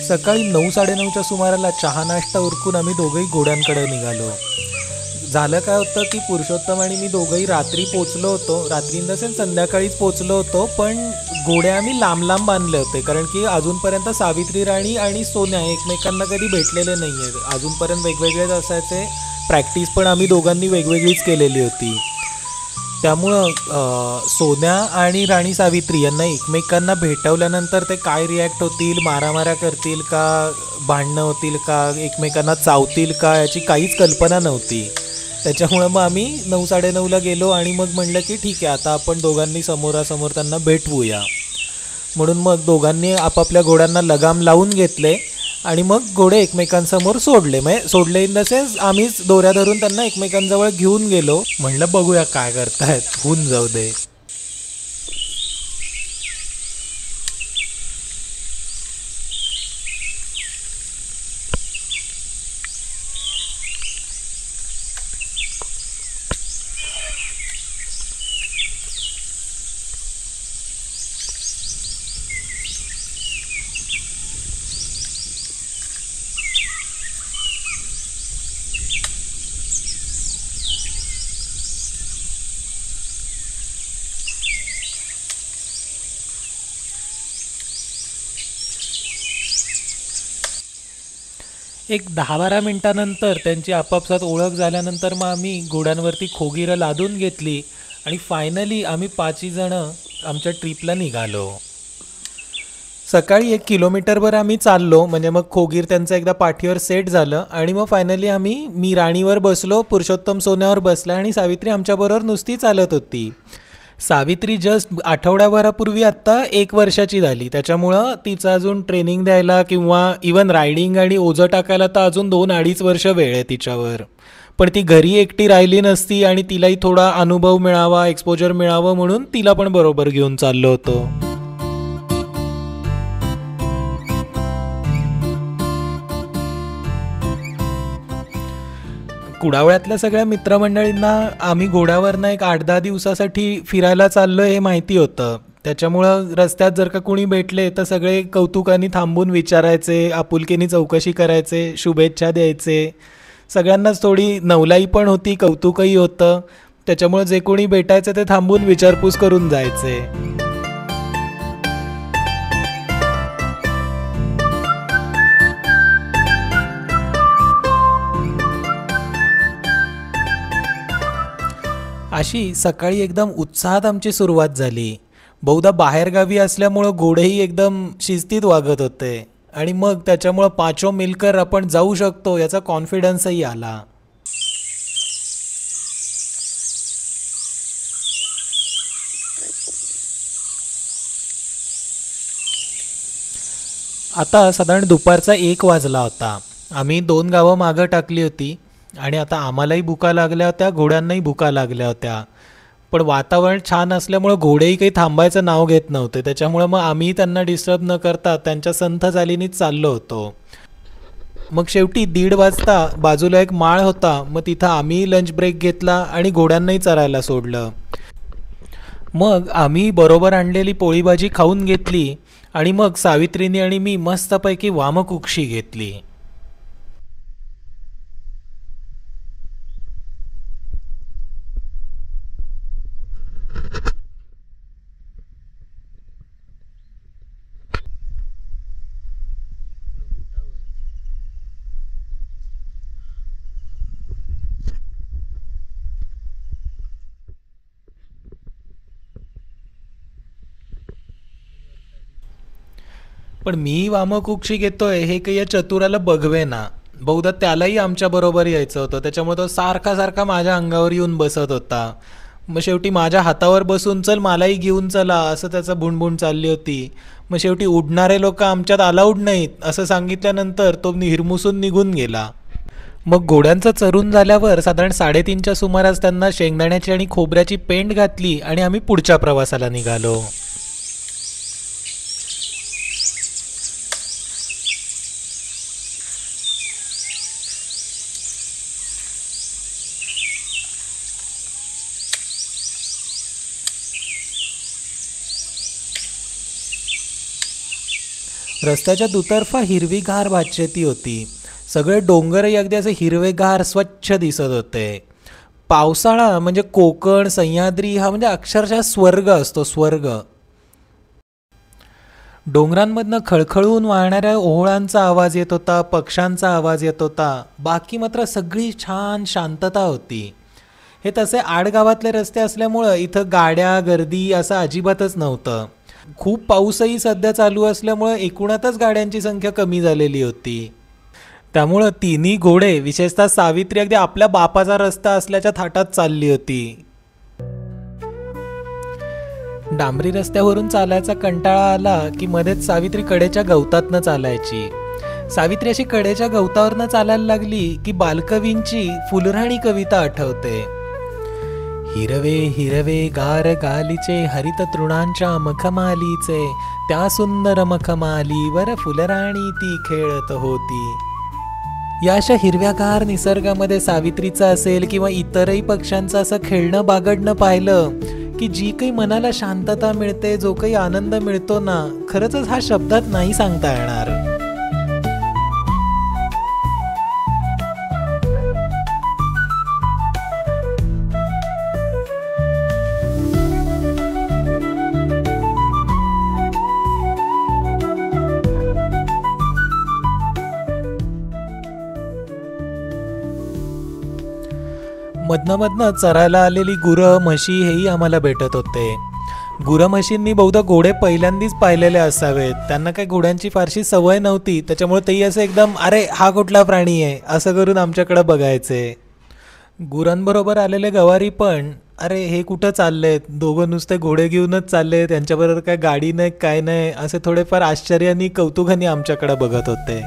सकाळी 9:30च्या सुमाराला चहा नाश्ता उरकून आम्ही दोघंही घोड्यांकडे निघालो. झालं काय होतं की पुरुषोत्तम आणि मी दोघंही रात्री पोचलो होतो. रात्री इन द सेन्स संध्याकाळीच पोचलो होतो, पण घोडे आम्ही लांब लांब बांधले होते, कारण की अजूनपर्यंत सावित्री राणी आणि सोन्या एकमेकांना कधी भेटलेले नाही आहेत. अजूनपर्यंत वेगवेगळेच असायचे. प्रॅक्टिस पण आम्ही दोघांनी वेगवेगळीच केलेली होती. त्यामुळं सोन्या आणि राणी सावित्री यांना एकमेकांना भेटवल्यानंतर ते काय रिॲक्ट होतील, मारामाऱ्या करतील का, भांडणं होतील का, एकमेकांना चावतील का, याची काहीच कल्पना नव्हती. त्याच्यामुळं मग आम्ही 9:30ला गेलो आणि मग म्हणलं की ठीक आहे, आता आपण दोघांनी समोरासमोर त्यांना भेटवूया. म्हणून मग दोघांनी आपापल्या घोड्यांना लगाम लावून घेतले आणि मग घोडे एकमेकांसमोर सोडले. म्हणजे सोडले इन द सेन्स आम्हीच दोऱ्या धरून त्यांना एकमेकांजवळ घेऊन गेलो. म्हणलं बघूया काय करतायत, होऊन जाऊ दे. एक 10-12 मिनिटानंतर त्यांची आपापसात ओळख झाल्यानंतर मग आम्ही घोड्यांवरती खोगीरं लादून घेतली आणि फायनली आम्ही 5ही जणं आमच्या ट्रिपला निघालो. सकाळी 1 किलोमीटरभर आम्ही चाललो, म्हणजे मग खोगीर त्यांचं एकदा पाठीवर सेट झालं आणि मग फायनली मी राणीवर बसलो, पुरुषोत्तम सोन्यावर बसला आणि सावित्री आमच्याबरोबर नुसती चालत होती. सावित्री जस्ट आठवड्याभरापूर्वी आत्ता 1 वर्षाची झाली, त्याच्यामुळं तिचं अजून ट्रेनिंग द्यायला किंवा इवन रायडिंग आणि ओझं टाकायला तर अजून 2-2.5 वर्ष वेळ आहे तिच्यावर. पण ती घरी एकटी राहिली नसती आणि तिलाही थोडा अनुभव मिळावा, एक्सपोजर मिळावं म्हणून तिला पण बरोबर घेऊन चाललो होतो. कुडावळ्यातल्या सगळ्या मित्रमंडळींना आम्ही घोड्यावरनं एक 8-10 दिवसासाठी फिरायला चाललो हे माहिती होतं. त्याच्यामुळं रस्त्यात जर का कोणी भेटले तर सगळे कौतुकाने थांबून विचारायचे, आपुलकीने चौकशी करायचे, शुभेच्छा द्यायचे. सगळ्यांनाच थोडी नवलाई पण होती, कौतुकही होतं. त्याच्यामुळं जे कोणी भेटायचे ते थांबून विचारपूस करून जायचे. अशी सकाळी एकदम उत्साहात आमची सुरुवात झाली. बहुधा बाहेरगावी असल्यामुळं घोडेही एकदम शिस्तीत वागत होते आणि मग त्याच्यामुळं पाचो मिलकर आपण जाऊ शकतो याचा कॉन्फिडन्सही आला. आता साधारण दुपारचा 1 वाजला होता. आम्ही 2 गावं मागं टाकली होती आणि आता आम्हालाही भुका लागल्या होत्या, घोड्यांनाही भुका लागल्या होत्या. पण वातावरण छान असल्यामुळं घोडेही काही थांबायचं नाव घेत नव्हते. त्याच्यामुळं मग आम्ही त्यांना डिस्टर्ब न करता त्यांच्या संथ चालीनीच चाललो होतो. मग शेवटी 1:30 वाजता बाजूला एक माळ होता, मग तिथं आम्ही लंच ब्रेक घेतला आणि घोड्यांनाही चरायला सोडलं. मग आम्ही बरोबर आणलेली पोळी भाजी खाऊन घेतली आणि मग सावित्रीने आणि मी मस्तपैकी वामकुक्षी घेतली. पण मी वामकुक्षी घेतोय हे काही या चतुराला बघवे ना. बहुधा त्यालाही आमच्या बरोबर यायचं होतं, त्याच्यामुळे तो सारखा सारखा माझ्या अंगावर येऊन बसत होता. मग शेवटी माझ्या हातावर बसून चल मलाही घेऊन चला असं त्याचं भुणभुण चालली होती. मग शेवटी उडणारे लोक आमच्यात अलाउड नाहीत असं सांगितल्यानंतर तो हिरमुसून निघून गेला. मग घोड्यांचं चरून झाल्यावर साधारण 3:30च्या सुमारास त्यांना शेंगदाण्याची आणि खोबऱ्याची पेंड घातली आणि आम्ही पुढच्या प्रवासाला निघालो. रस्त्याच्या दुतर्फा हिरवीगार भातशेती होती. सगळे डोंगरही अगदी असे हिरवेगार स्वच्छ दिसत होते. पावसाळा म्हणजे कोकण सह्याद्री हा म्हणजे अक्षरशः स्वर्ग असतो, स्वर्ग. डोंगरांमधनं खळखळून वाहणाऱ्या ओहोळांचा आवाज येत होता, पक्ष्यांचा आवाज येत होता. बाकी मात्र सगळी छान शांतता होती. हे तसे आडगावातले रस्ते असल्यामुळं इथं गाड्या गर्दी असं अजिबातच नव्हतं. खूप पाऊसही सध्या चालू असल्यामुळं एकूणातच गाड्यांची संख्या कमी झालेली होती. त्यामुळं तिन्ही घोडे विशेषतः सावित्री अगदी आपल्या बापाचा रस्ता असल्याच्या थाटात चालली होती. डांबरी रस्त्यावरून चालायचा कंटाळा आला की मध्येच सावित्री कडेच्या गवतातनं चालायची. सावित्री अशी कडेच्या गवतावरनं चालायला लागली की बालकवींची फुलराणी कविता आठवते. हिरवे हिरवे गार गालीचे हरित तृणांच्या मखमालीचे, त्या सुंदर मखमालीवर फुलराणी ती खेळत होती. या अशा हिरव्यागार निसर्गामध्ये सावित्रीचं असेल किंवा इतरही पक्ष्यांचं असं खेळणं बागडणं पाहिलं की जी काही मनाला शांतता मिळते, जो काही आनंद मिळतो ना, खरंच हा शब्दात नाही सांगता येणार. मधनं चरायला आलेली गुरं म्हशी हेही आम्हाला भेटत होते. गुरं म्हशींनी बहुधा घोडे पहिल्यांदाच पाहिलेले असावेत. त्यांना काही घोड्यांची फारशी सवय नव्हती, त्याच्यामुळे तेही असं एकदम अरे हा कुठला प्राणी आहे असं करून आमच्याकडे बघायचे. गुरांबरोबर आलेले गवारी पण अरे हे कुठं चाललेत, दोघं नुसते घोडे घेऊनच चालले, त्यांच्याबरोबर काय गाडी नाही काय नाही असे थोडेफार आश्चर्याने कौतुकाने आमच्याकडे बघत होते.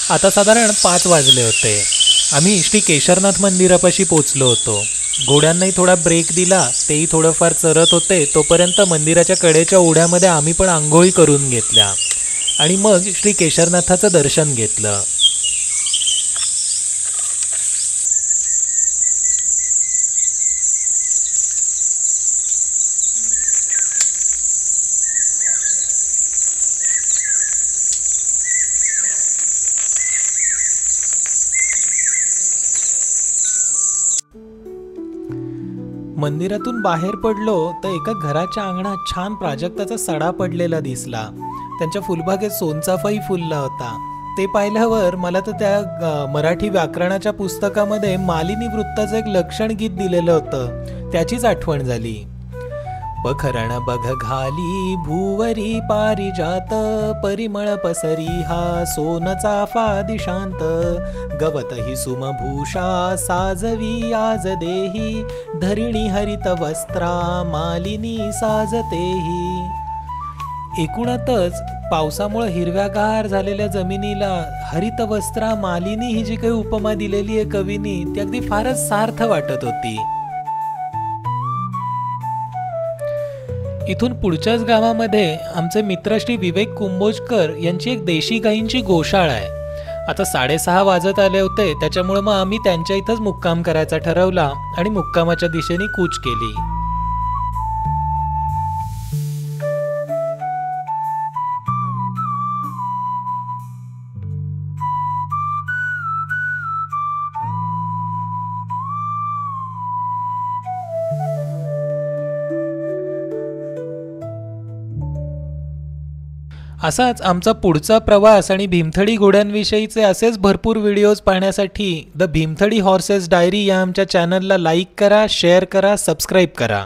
आता साधारण 5 वाजले होते. आम्ही श्री केशरनाथ मंदिरापाशी पोचलो होतो. घोड्यांनाही थोडा ब्रेक दिला, तेही थोडंफार चरत होते. तोपर्यंत मंदिराच्या कडेच्या ओढ्यामध्ये आम्ही पण आंघोळी करून घेतल्या आणि मग श्री केशरनाथाचं दर्शन घेतलं. मंदिरातून बाहेर पडलो तर एका घराच्या अंगणात छान प्राजक्ताचा सडा पडलेला दिसला. त्यांच्या फुलबागेत सोनचाफाही फुलला होता. ते पाहिल्यावर मला तर त्या मराठी व्याकरणाच्या पुस्तकामध्ये मालिनी वृत्ताचं एक लक्षण गीत दिलेलं होतं, त्याचीच आठवण झाली. पखरण बघ घाली भूवरी पारिजात, परिमळ पसरी हा सोन चाफा दिशांत, गवत ही सुमभूषा साजवी आज देही, धरिणी हरित वस्त्रा मालिनी साजतेही. एकूणातच पावसामुळे हिरव्यागार झालेल्या जमिनीला हरित वस्त्रा मालिनी ही जी काही उपमा दिलेली आहे कवीनी, ती अगदी फारच सार्थ वाटत होती. इथून पुढच्याच गावामध्ये आमचे मित्र श्री विवेक कुंभोजकर यांची एक देशी गाईंची गोशाळा आहे. आता 6:30 वाजत आले होते, त्याच्यामुळे मग आम्ही त्यांच्या इथंच मुक्काम करायचा ठरवला आणि मुक्कामाच्या दिशेने कूच केली. असाच आमचा पुढचा प्रवास आणि भीमथडी घोड्यांविषयीचे असेच भरपूर व्हिडिओज पाहण्यासाठी द भीमथडी हॉर्सेस डायरी या आमच्या चॅनलला लाईक करा, शेअर करा, सबस्क्राईब करा.